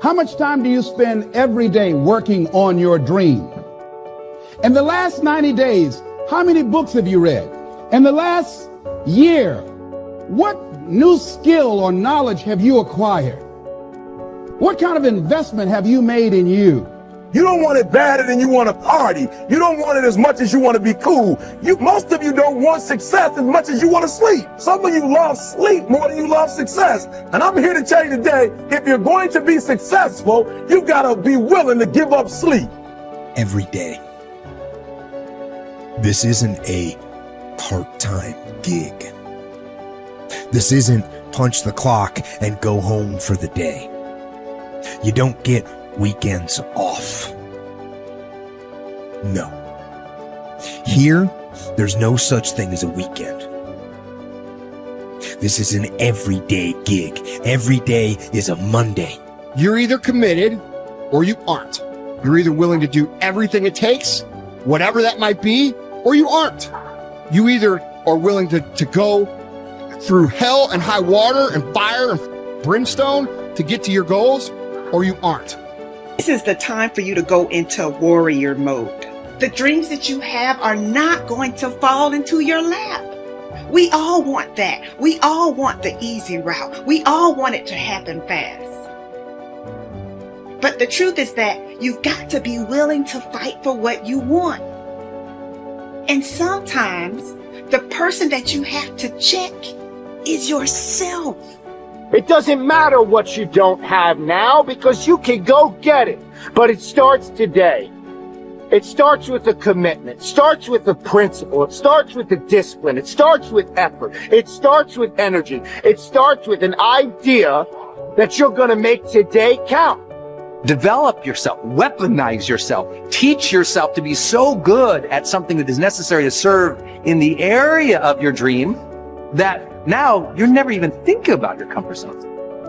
How much time do you spend every day working on your dream? In the last 90 days, how many books have you read? In the last year, what new skill or knowledge have you acquired? What kind of investment have you made in you? You don't want it badder than you want to party. You don't want it as much as you want to be cool. Most of you don't want success as much as you want to sleep. Some of you love sleep more than you love success. And I'm here to tell you today, if you're going to be successful, you've got to be willing to give up sleep. Every day. This isn't a part-time gig. This isn't punch the clock and go home for the day. You don't get weekends off. No. Here, there's no such thing as a weekend. This is an everyday gig. Every day is a Monday. You're either committed or you aren't. You're either willing to do everything it takes, whatever that might be, or you aren't. You either are willing to go through hell and high water and fire and brimstone to get to your goals, or you aren't. This is the time for you to go into warrior mode. The dreams that you have are not going to fall into your lap. We all want that. We all want the easy route. We all want it to happen fast. But the truth is that you've got to be willing to fight for what you want. And sometimes the person that you have to check is yourself. It doesn't matter what you don't have now because you can go get it. But it starts today. It starts with a commitment. It starts with a principle. It starts with the discipline. It starts with effort. It starts with energy. It starts with an idea that you're going to make today count. Develop yourself, weaponize yourself, teach yourself to be so good at something that is necessary to serve in the area of your dream that now you're never even thinking about your comfort zone.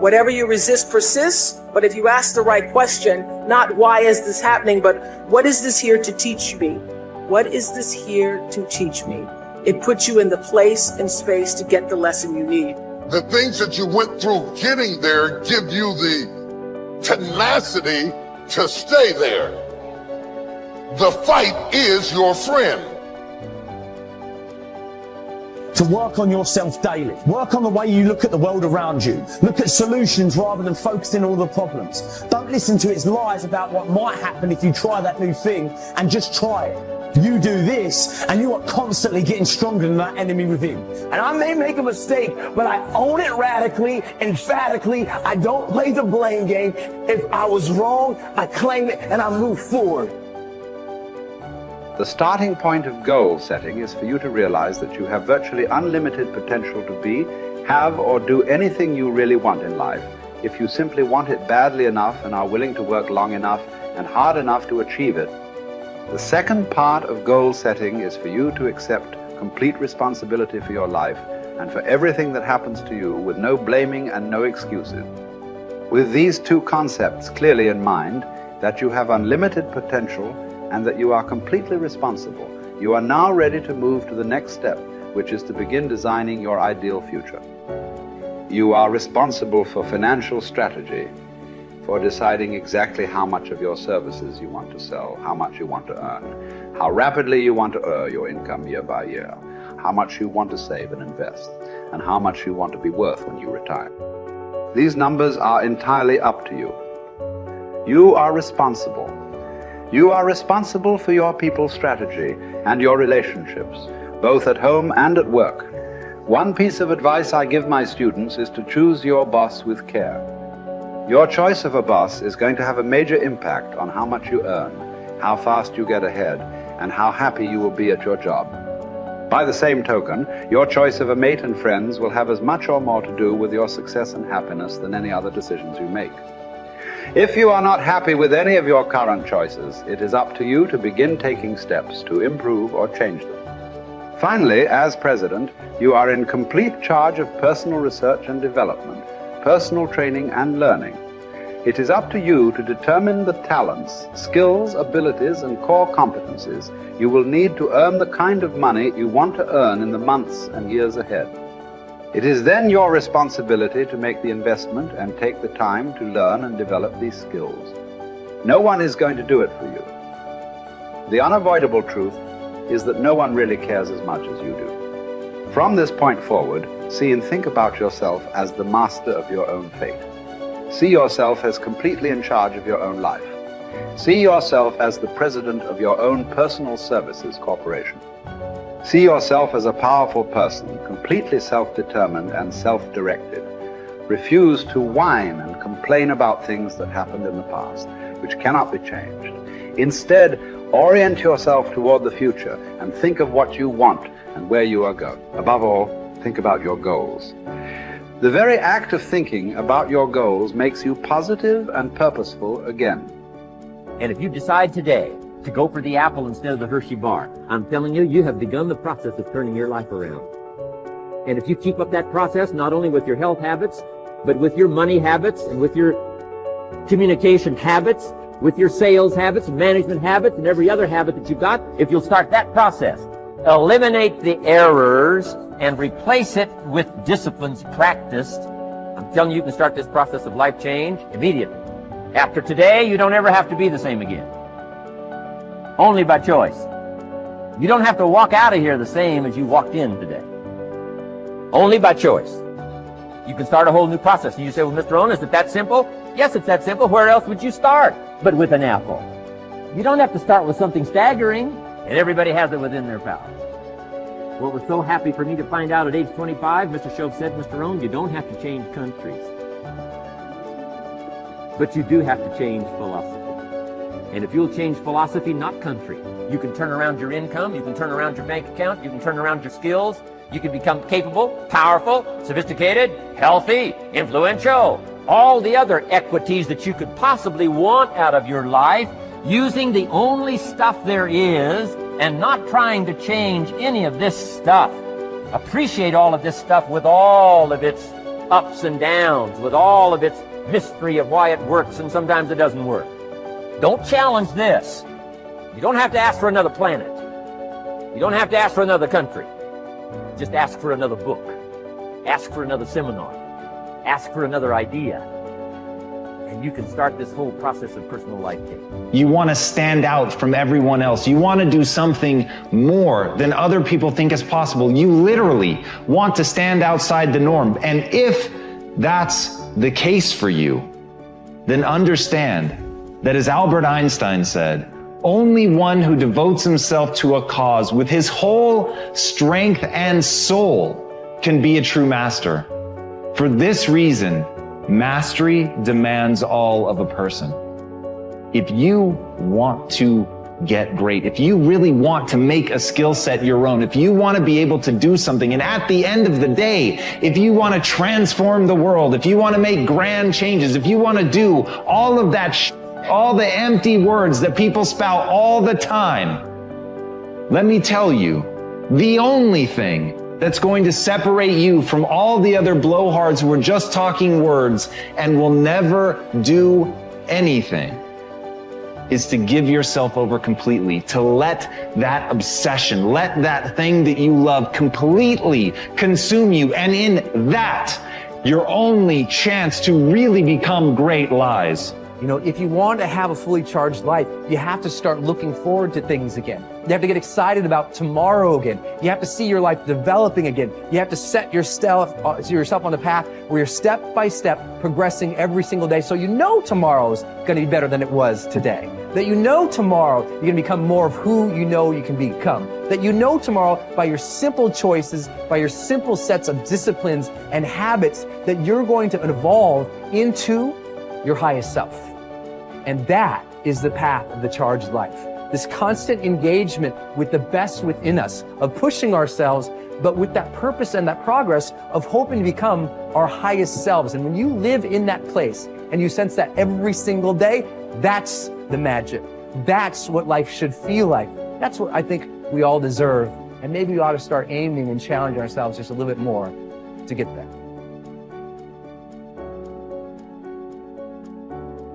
Whatever you resist persists, but if you ask the right question, not why is this happening, but what is this here to teach me? What is this here to teach me? It puts you in the place and space to get the lesson you need. The things that you went through getting there give you the tenacity to stay there. The fight is your friend. To work on yourself daily. Work on the way you look at the world around you. Look at solutions rather than focusing on all the problems. Don't listen to its lies about what might happen if you try that new thing, and just try it. You do this and you are constantly getting stronger than that enemy within. And I may make a mistake, but I own it radically, emphatically. I don't play the blame game. If I was wrong, I claim it and I move forward. The starting point of goal setting is for you to realize that you have virtually unlimited potential to be, have, or do anything you really want in life, if you simply want it badly enough and are willing to work long enough and hard enough to achieve it. The second part of goal setting is for you to accept complete responsibility for your life and for everything that happens to you with no blaming and no excuses. With these two concepts clearly in mind, that you have unlimited potential and that you are completely responsible, you are now ready to move to the next step, which is to begin designing your ideal future. You are responsible for financial strategy, for deciding exactly how much of your services you want to sell, how much you want to earn, how rapidly you want to earn your income year by year, how much you want to save and invest, and how much you want to be worth when you retire. These numbers are entirely up to you. You are responsible. You are responsible for your people's strategy and your relationships, both at home and at work. One piece of advice I give my students is to choose your boss with care. Your choice of a boss is going to have a major impact on how much you earn, how fast you get ahead, and how happy you will be at your job. By the same token, your choice of a mate and friends will have as much or more to do with your success and happiness than any other decisions you make. If you are not happy with any of your current choices, it is up to you to begin taking steps to improve or change them. Finally, as president, you are in complete charge of personal research and development, personal training and learning. It is up to you to determine the talents, skills, abilities, and core competencies you will need to earn the kind of money you want to earn in the months and years ahead. It is then your responsibility to make the investment and take the time to learn and develop these skills. No one is going to do it for you. The unavoidable truth is that no one really cares as much as you do. From this point forward, see and think about yourself as the master of your own fate. See yourself as completely in charge of your own life. See yourself as the president of your own personal services corporation. See yourself as a powerful person, completely self-determined and self-directed. Refuse to whine and complain about things that happened in the past, which cannot be changed. Instead, orient yourself toward the future and think of what you want and where you are going. Above all, think about your goals. The very act of thinking about your goals makes you positive and purposeful again. And if you decide today to go for the apple instead of the Hershey bar, I'm telling you, you have begun the process of turning your life around. And if you keep up that process, not only with your health habits, but with your money habits and with your communication habits, with your sales habits, management habits, and every other habit that you've got, if you'll start that process, eliminate the errors and replace it with disciplines practiced, I'm telling you, you can start this process of life change immediately. After today, you don't ever have to be the same again. Only by choice. You don't have to walk out of here the same as you walked in today. Only by choice. You can start a whole new process. And you say, well, Mr. Owen, is it that simple? Yes, it's that simple. Where else would you start but with an apple? You don't have to start with something staggering, and everybody has it within their power. What was so happy for me to find out at age 25, Mr. Shove said, Mr. Owen, you don't have to change countries. But you do have to change philosophy. And if you'll change philosophy, not country, you can turn around your income, you can turn around your bank account, you can turn around your skills, you can become capable, powerful, sophisticated, healthy, influential, all the other equities that you could possibly want out of your life, using the only stuff there is and not trying to change any of this stuff. Appreciate all of this stuff with all of its ups and downs, with all of its mystery of why it works and sometimes it doesn't work. Don't challenge this. You don't have to ask for another planet. You don't have to ask for another country. Just ask for another book. Ask for another seminar. Ask for another idea. And you can start this whole process of personal life change. You want to stand out from everyone else. You want to do something more than other people think is possible. You literally want to stand outside the norm. And if that's the case for you, then understand that, as Albert Einstein said, only one who devotes himself to a cause with his whole strength and soul can be a true master. For this reason, mastery demands all of a person. If you want to get great, if you really want to make a skill set your own, if you want to be able to do something, and at the end of the day, if you want to transform the world, if you want to make grand changes, if you want to do all of that all the empty words that people spout all the time, let me tell you, the only thing that's going to separate you from all the other blowhards who are just talking words and will never do anything is to give yourself over completely, to let that obsession, let that thing that you love completely consume you. And in that, your only chance to really become great lies. You know, if you want to have a fully charged life, you have to start looking forward to things again. You have to get excited about tomorrow again. You have to see your life developing again. You have to set yourself on the path where you're step by step progressing every single day, so you know tomorrow's going to be better than it was today. That you know tomorrow you're going to become more of who you know you can become. That you know tomorrow by your simple choices, by your simple sets of disciplines and habits, that you're going to evolve into your highest self. And that is the path of the charged life. This constant engagement with the best within us, of pushing ourselves, but with that purpose and that progress of hoping to become our highest selves. And when you live in that place and you sense that every single day, that's the magic. That's what life should feel like. That's what I think we all deserve. And maybe we ought to start aiming and challenging ourselves just a little bit more to get there.